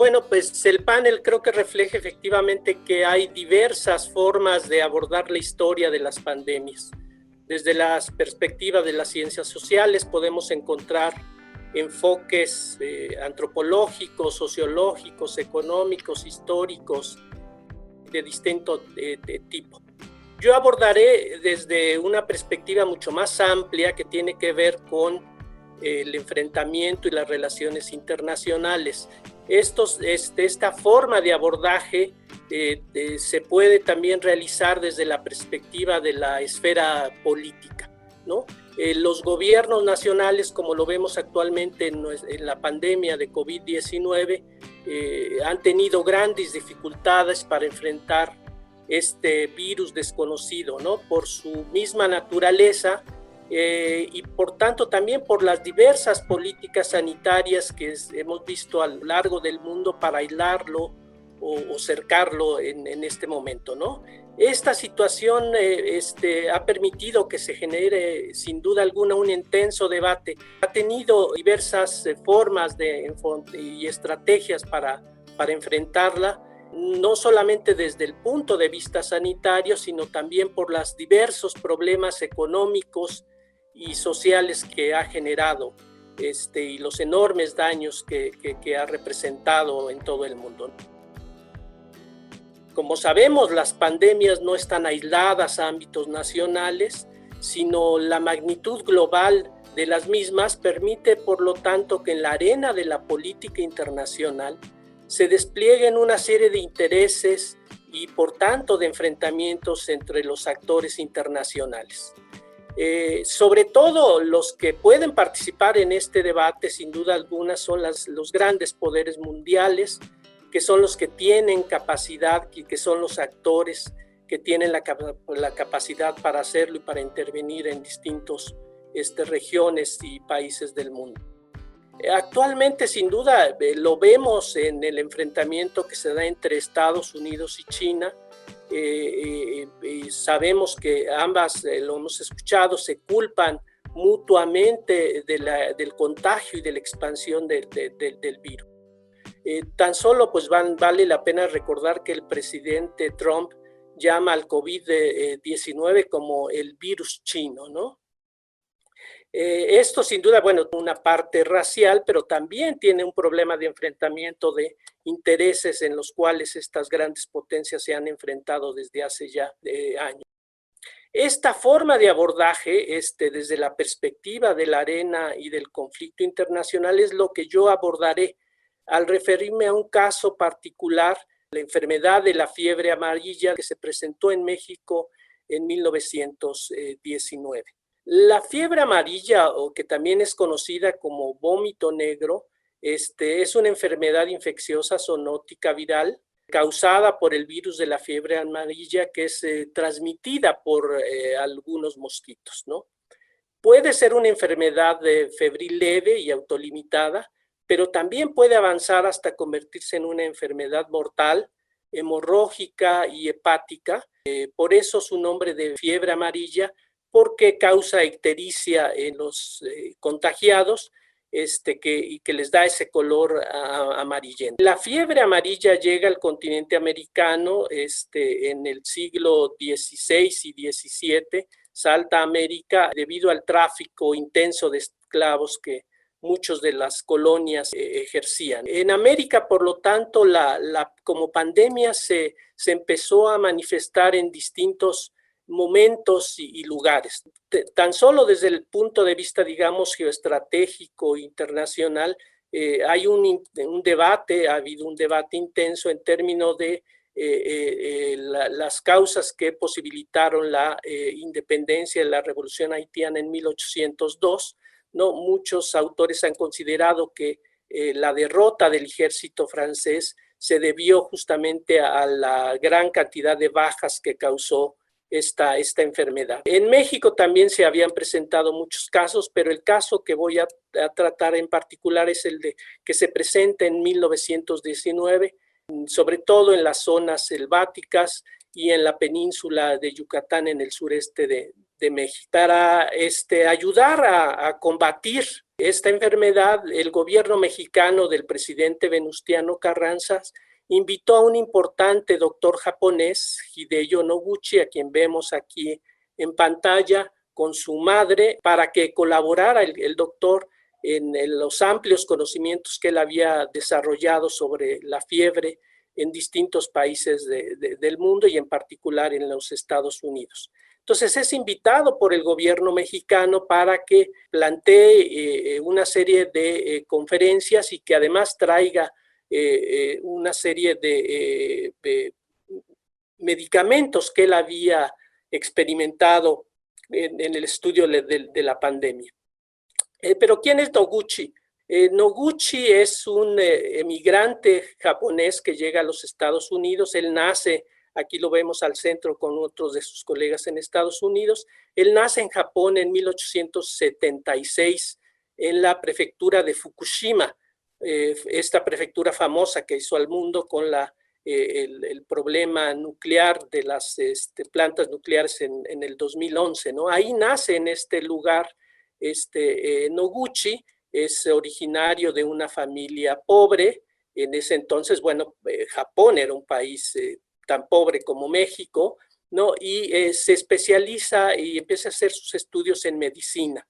Bueno, pues el panel creo que refleja efectivamente que hay diversas formas de abordar la historia de las pandemias. Desde la perspectiva de las ciencias sociales podemos encontrar enfoques antropológicos, sociológicos, económicos, históricos, de distinto tipo. Yo abordaré desde una perspectiva mucho más amplia que tiene que ver con el enfrentamiento y las relaciones internacionales. Esta forma de abordaje se puede también realizar desde la perspectiva de la esfera política, ¿no? Los gobiernos nacionales, como lo vemos actualmente en la pandemia de COVID-19, han tenido grandes dificultades para enfrentar este virus desconocido, ¿no? Por su misma naturaleza, y por tanto también por las diversas políticas sanitarias que hemos visto a lo largo del mundo para aislarlo o cercarlo en este momento, ¿no? Esta situación ha permitido que se genere sin duda alguna un intenso debate. Ha tenido diversas formas y estrategias para enfrentarla, no solamente desde el punto de vista sanitario, sino también por los diversos problemas económicos y sociales que ha generado y los enormes daños que ha representado en todo el mundo. Como sabemos, las pandemias no están aisladas a ámbitos nacionales, sino la magnitud global de las mismas permite, por lo tanto, que en la arena de la política internacional se desplieguen una serie de intereses y, por tanto, de enfrentamientos entre los actores internacionales. Sobre todo los que pueden participar en este debate, sin duda alguna, son los grandes poderes mundiales, que son los que tienen capacidad y que son los actores que tienen la capacidad para hacerlo y para intervenir en distintas regiones y países del mundo. Actualmente, sin duda, lo vemos en el enfrentamiento que se da entre Estados Unidos y China. Sabemos que ambas, lo hemos escuchado, se culpan mutuamente del contagio y de la expansión del virus. Tan solo pues vale la pena recordar que el presidente Trump llama al COVID-19 como el virus chino, ¿no? Esto sin duda, bueno, una parte racial, pero también tiene un problema de enfrentamiento de intereses en los cuales estas grandes potencias se han enfrentado desde hace ya años. Esta forma de abordaje desde la perspectiva de la arena y del conflicto internacional es lo que yo abordaré al referirme a un caso particular, la enfermedad de la fiebre amarilla que se presentó en México en 1919. La fiebre amarilla, o que también es conocida como vómito negro, es una enfermedad infecciosa zoonótica viral causada por el virus de la fiebre amarilla que es transmitida por algunos mosquitos, ¿no? Puede ser una enfermedad febril leve y autolimitada, pero también puede avanzar hasta convertirse en una enfermedad mortal, hemorrágica y hepática. Por eso su nombre de fiebre amarilla, porque causa ictericia en los contagiados y que les da ese color amarillento. La fiebre amarilla llega al continente americano en el siglo XVI y XVII, salta a América debido al tráfico intenso de esclavos que muchos de las colonias ejercían. En América, por lo tanto, como pandemia se empezó a manifestar en distintos momentos y lugares. Tan solo desde el punto de vista, digamos, geoestratégico internacional, hay un debate, ha habido un debate intenso en términos de las causas que posibilitaron la independencia de la Revolución Haitiana en 1802, ¿no? Muchos autores han considerado que la derrota del ejército francés se debió justamente a la gran cantidad de bajas que causó esta enfermedad. En México también se habían presentado muchos casos, pero el caso que voy a tratar en particular es el que se presenta en 1919, sobre todo en las zonas selváticas y en la península de Yucatán, en el sureste de México. Para ayudar a combatir esta enfermedad, el gobierno mexicano del presidente Venustiano Carranza invitó a un importante doctor japonés, Hideyo Noguchi, a quien vemos aquí en pantalla, con su madre, para que colaborara el doctor en los amplios conocimientos que él había desarrollado sobre la fiebre en distintos países del mundo y en particular en los Estados Unidos. Entonces es invitado por el gobierno mexicano para que plantee una serie de conferencias y que además traiga una serie de medicamentos que él había experimentado en el estudio de la pandemia. Pero ¿quién es Noguchi? Noguchi es un emigrante japonés que llega a los Estados Unidos. Él nace, aquí lo vemos al centro con otros de sus colegas en Estados Unidos. Él nace en Japón en 1876 en la prefectura de Fukushima, esta prefectura famosa que hizo al mundo con el problema nuclear de las plantas nucleares en el 2011, ¿no? Ahí nace en este lugar Noguchi. Es originario de una familia pobre. En ese entonces, bueno, Japón era un país tan pobre como México, ¿no? Y se especializa y empieza a hacer sus estudios en medicina.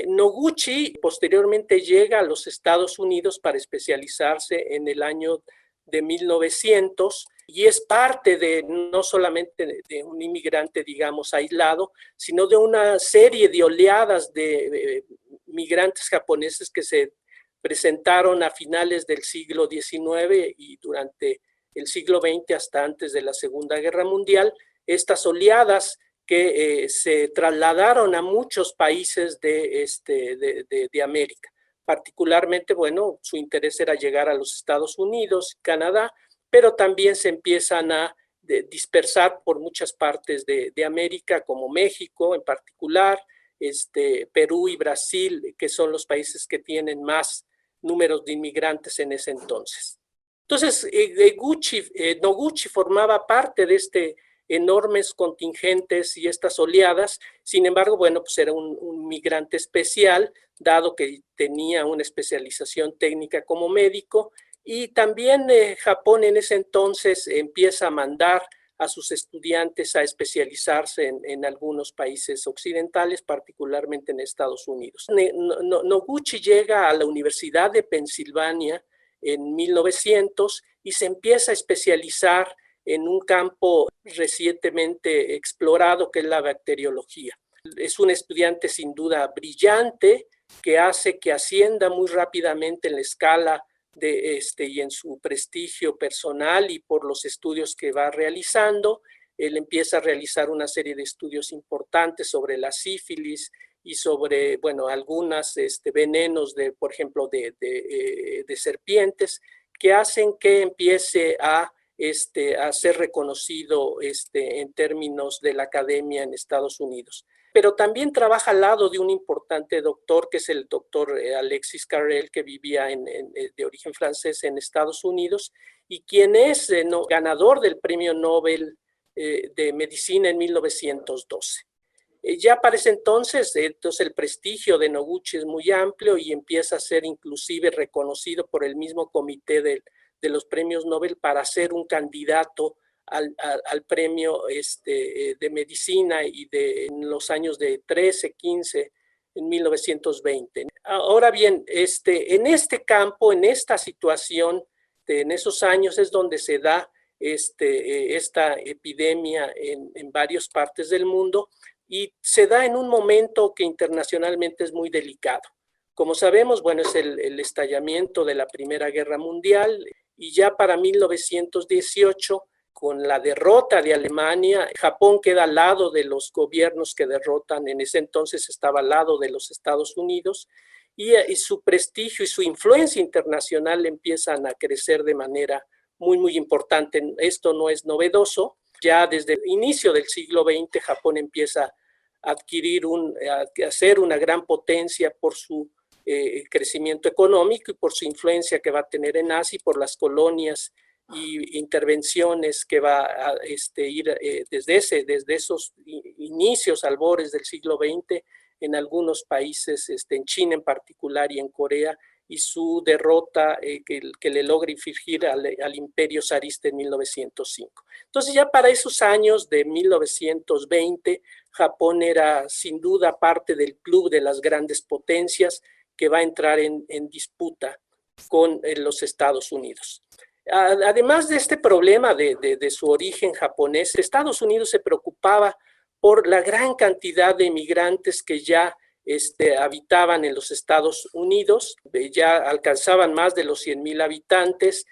Noguchi posteriormente llega a los Estados Unidos para especializarse en el año de 1900 y es parte no solamente de un inmigrante, digamos, aislado, sino de una serie de oleadas de migrantes japoneses que se presentaron a finales del siglo XIX y durante el siglo XX hasta antes de la Segunda Guerra Mundial. Estas oleadas que se trasladaron a muchos países de América. Particularmente, bueno, su interés era llegar a los Estados Unidos, Canadá, pero también se empiezan a dispersar por muchas partes de América, como México en particular, Perú y Brasil, que son los países que tienen más números de inmigrantes en ese entonces. Entonces, Noguchi formaba parte de enormes contingentes y estas oleadas. Sin embargo, bueno, pues era un migrante especial, dado que tenía una especialización técnica como médico, y también Japón en ese entonces empieza a mandar a sus estudiantes a especializarse en algunos países occidentales, particularmente en Estados Unidos. Noguchi llega a la Universidad de Pensilvania en 1900 y se empieza a especializar en un campo recientemente explorado, que es la bacteriología. Es un estudiante sin duda brillante, que hace que ascienda muy rápidamente en la escala y en su prestigio personal y por los estudios que va realizando. Él empieza a realizar una serie de estudios importantes sobre la sífilis y sobre, bueno, algunos venenos, por ejemplo, de serpientes, que hacen que empiece a ser reconocido en términos de la academia en Estados Unidos. Pero también trabaja al lado de un importante doctor, que es el doctor Alexis Carrel, que vivía de origen francés en Estados Unidos, y quien es ganador del Premio Nobel de Medicina en 1912. Ya para ese entonces el prestigio de Noguchi es muy amplio y empieza a ser inclusive reconocido por el mismo comité de los premios Nobel para ser un candidato al premio de medicina y en los años de 13, 15, en 1920. Ahora bien, en este campo, en esta situación, en esos años es donde se da esta epidemia en varias partes del mundo, y se da en un momento que internacionalmente es muy delicado. Como sabemos, bueno, es el estallamiento de la Primera Guerra Mundial, y ya para 1918, con la derrota de Alemania, Japón queda al lado de los gobiernos que derrotan. En ese entonces estaba al lado de los Estados Unidos, y su prestigio y su influencia internacional empiezan a crecer de manera muy, muy importante. Esto no es novedoso. Ya desde el inicio del siglo XX, Japón empieza a a ser una gran potencia por su crecimiento económico y por su influencia que va a tener en Asia y por las colonias y intervenciones que va a ir desde esos inicios, albores del siglo XX, en algunos países, en China en particular y en Corea, y su derrota que le logra infligir al imperio zarista en 1905. Entonces ya para esos años de 1920, Japón era sin duda parte del club de las grandes potencias que va a entrar en disputa con los Estados Unidos. Además de este problema de su origen japonés, Estados Unidos se preocupaba por la gran cantidad de migrantes que ya habitaban en los Estados Unidos, ya alcanzaban más de los 100,000 habitantes,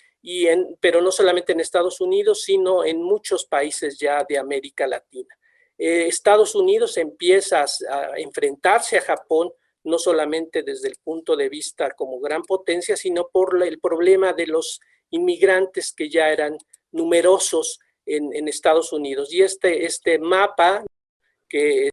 pero no solamente en Estados Unidos, sino en muchos países ya de América Latina. Estados Unidos empieza a enfrentarse a Japón, no solamente desde el punto de vista como gran potencia, sino por el problema de los inmigrantes que ya eran numerosos en Estados Unidos. Y este mapa que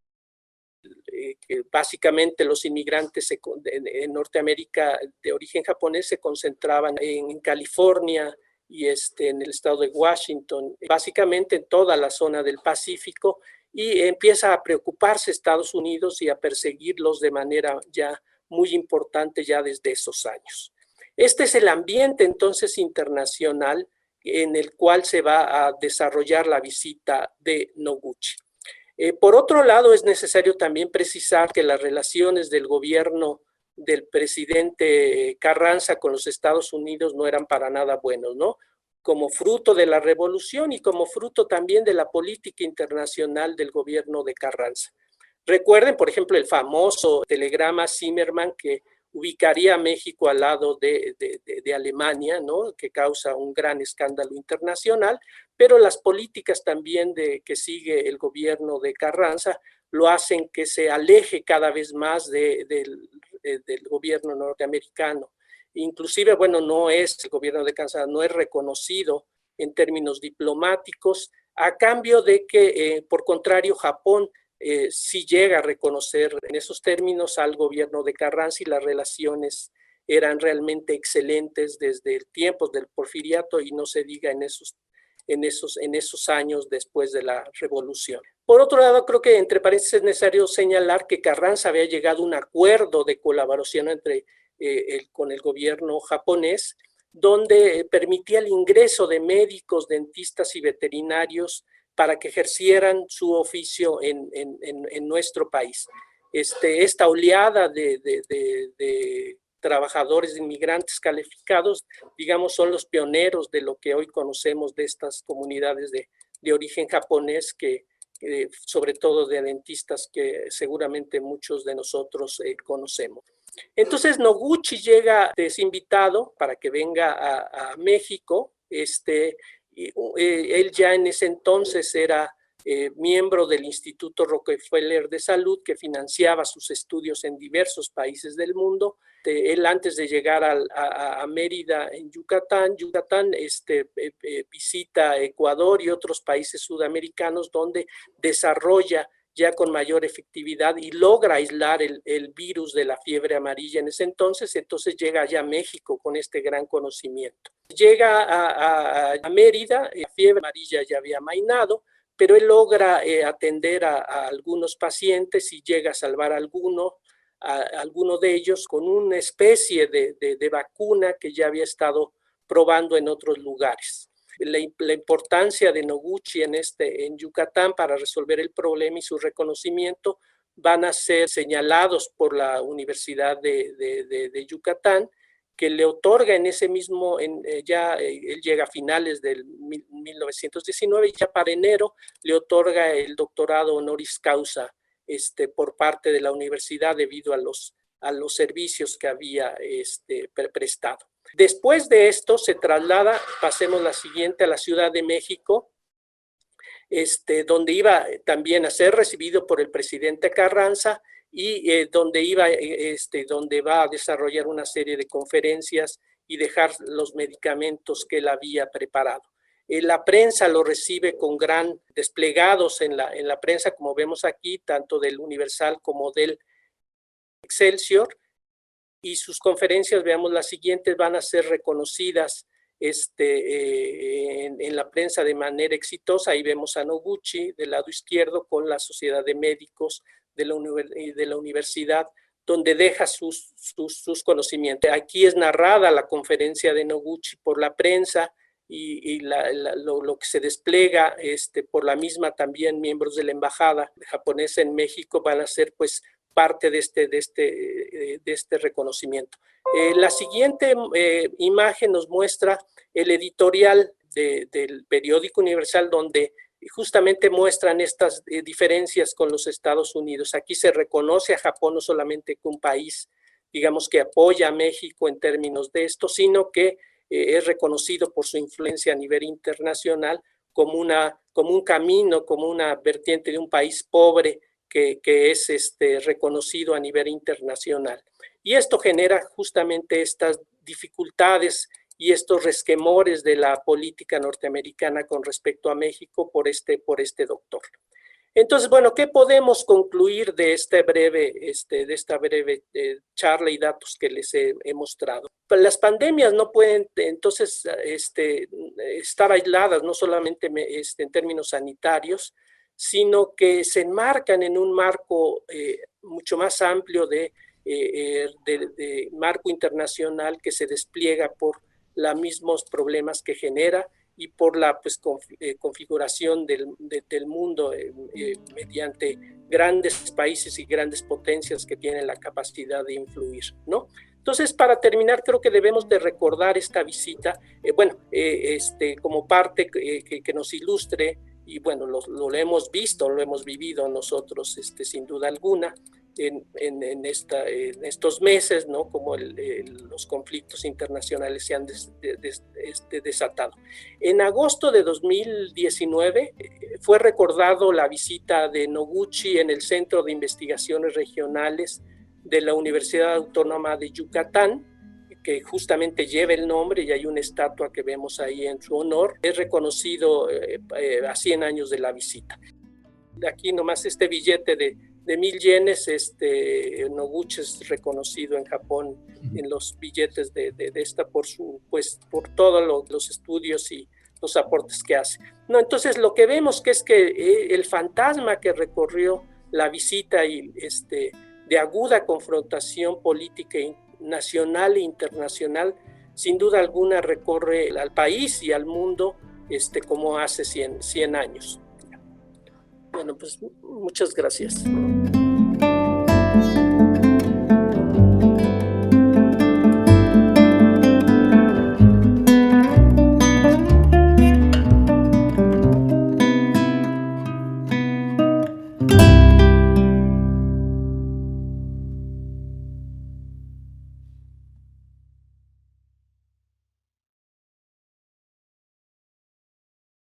básicamente los inmigrantes en Norteamérica de origen japonés se concentraban en California y en el estado de Washington, básicamente en toda la zona del Pacífico, y empieza a preocuparse Estados Unidos y a perseguirlos de manera ya muy importante ya desde esos años. Este es el ambiente entonces internacional en el cual se va a desarrollar la visita de Noguchi. Por otro lado, es necesario también precisar que las relaciones del gobierno del presidente Carranza con los Estados Unidos no eran para nada buenos, ¿no? Como fruto de la revolución y como fruto también de la política internacional del gobierno de Carranza. Recuerden, por ejemplo, el famoso telegrama Zimmermann que ubicaría a México al lado de Alemania, ¿no? Que causa un gran escándalo internacional, pero las políticas también que sigue el gobierno de Carranza lo hacen que se aleje cada vez más del gobierno norteamericano. Inclusive, bueno, el gobierno de Carranza no es reconocido en términos diplomáticos, a cambio de que, por contrario, Japón sí llega a reconocer en esos términos al gobierno de Carranza y las relaciones eran realmente excelentes desde tiempos del porfiriato y no se diga en esos años después de la revolución. Por otro lado, creo que entre paréntesis es necesario señalar que Carranza había llegado a un acuerdo de colaboración con el gobierno japonés, donde permitía el ingreso de médicos, dentistas y veterinarios para que ejercieran su oficio en nuestro país. Esta oleada de trabajadores, de inmigrantes calificados, digamos, son los pioneros de lo que hoy conocemos de estas comunidades de origen japonés, sobre todo de dentistas que seguramente muchos de nosotros conocemos. Entonces Noguchi es invitado para que venga a México. Él ya en ese entonces era miembro del Instituto Rockefeller de Salud, que financiaba sus estudios en diversos países del mundo. Él, antes de llegar a Mérida en Yucatán visita Ecuador y otros países sudamericanos donde desarrolla ya con mayor efectividad y logra aislar el virus de la fiebre amarilla en ese entonces llega ya a México con este gran conocimiento. Llega a Mérida, la fiebre amarilla ya había amainado, pero él logra atender a algunos pacientes y llega a salvar a alguno de ellos con una especie de vacuna que ya había estado probando en otros lugares. La importancia de Noguchi en Yucatán para resolver el problema y su reconocimiento van a ser señalados por la Universidad de Yucatán, que le otorga en ese mismo, él llega a finales del 1919 y ya para enero le otorga el doctorado honoris causa por parte de la universidad debido a los servicios que había prestado. Después de esto se traslada, pasemos la siguiente, a la Ciudad de México, donde iba también a ser recibido por el presidente Carranza y donde va a desarrollar una serie de conferencias y dejar los medicamentos que él había preparado. La prensa lo recibe con gran desplegados en la prensa, como vemos aquí, tanto del Universal como del Excelsior, y sus conferencias, veamos las siguientes, van a ser reconocidas en la prensa de manera exitosa. Ahí vemos a Noguchi del lado izquierdo con la Sociedad de Médicos de la universidad, donde deja sus conocimientos. Aquí es narrada la conferencia de Noguchi por la prensa y lo que se despliega por la misma también miembros de la embajada japonesa en México van a ser pues parte de este reconocimiento. La siguiente imagen nos muestra el editorial del periódico Universal, donde justamente muestran estas diferencias con los Estados Unidos. Aquí se reconoce a Japón no solamente como un país, digamos, que apoya a México en términos de esto, sino que es reconocido por su influencia a nivel internacional como un camino, como una vertiente de un país pobre que es reconocido a nivel internacional. Y esto genera justamente estas dificultades y estos resquemores de la política norteamericana con respecto a México por este doctor. Entonces, bueno, ¿qué podemos concluir de esta breve charla y datos que les he mostrado? Las pandemias no pueden, entonces, estar aisladas, no solamente en términos sanitarios, sino que se enmarcan en un marco mucho más amplio de marco internacional que se despliega por los mismos problemas que genera y por la pues, configuración del mundo mediante grandes países y grandes potencias que tienen la capacidad de influir, ¿no? Entonces, para terminar, creo que debemos de recordar esta visita, como parte que nos ilustre, y bueno, lo hemos visto, lo hemos vivido nosotros, sin duda alguna, en estos meses, ¿no? Como los conflictos internacionales se han desatado. En agosto de 2019 fue recordado la visita de Noguchi en el Centro de Investigaciones Regionales de la Universidad Autónoma de Yucatán, que justamente lleva el nombre y hay una estatua que vemos ahí en su honor. Es reconocido a 100 años de la visita. Aquí nomás este billete de 1,000 yenes, Noguchi es reconocido en Japón en los billetes de esta por todos los estudios y los aportes que hace. No, entonces lo que vemos que es que el fantasma que recorrió la visita y de aguda confrontación política nacional e internacional, sin duda alguna recorre al país y al mundo como hace 100 años. Bueno, pues muchas gracias.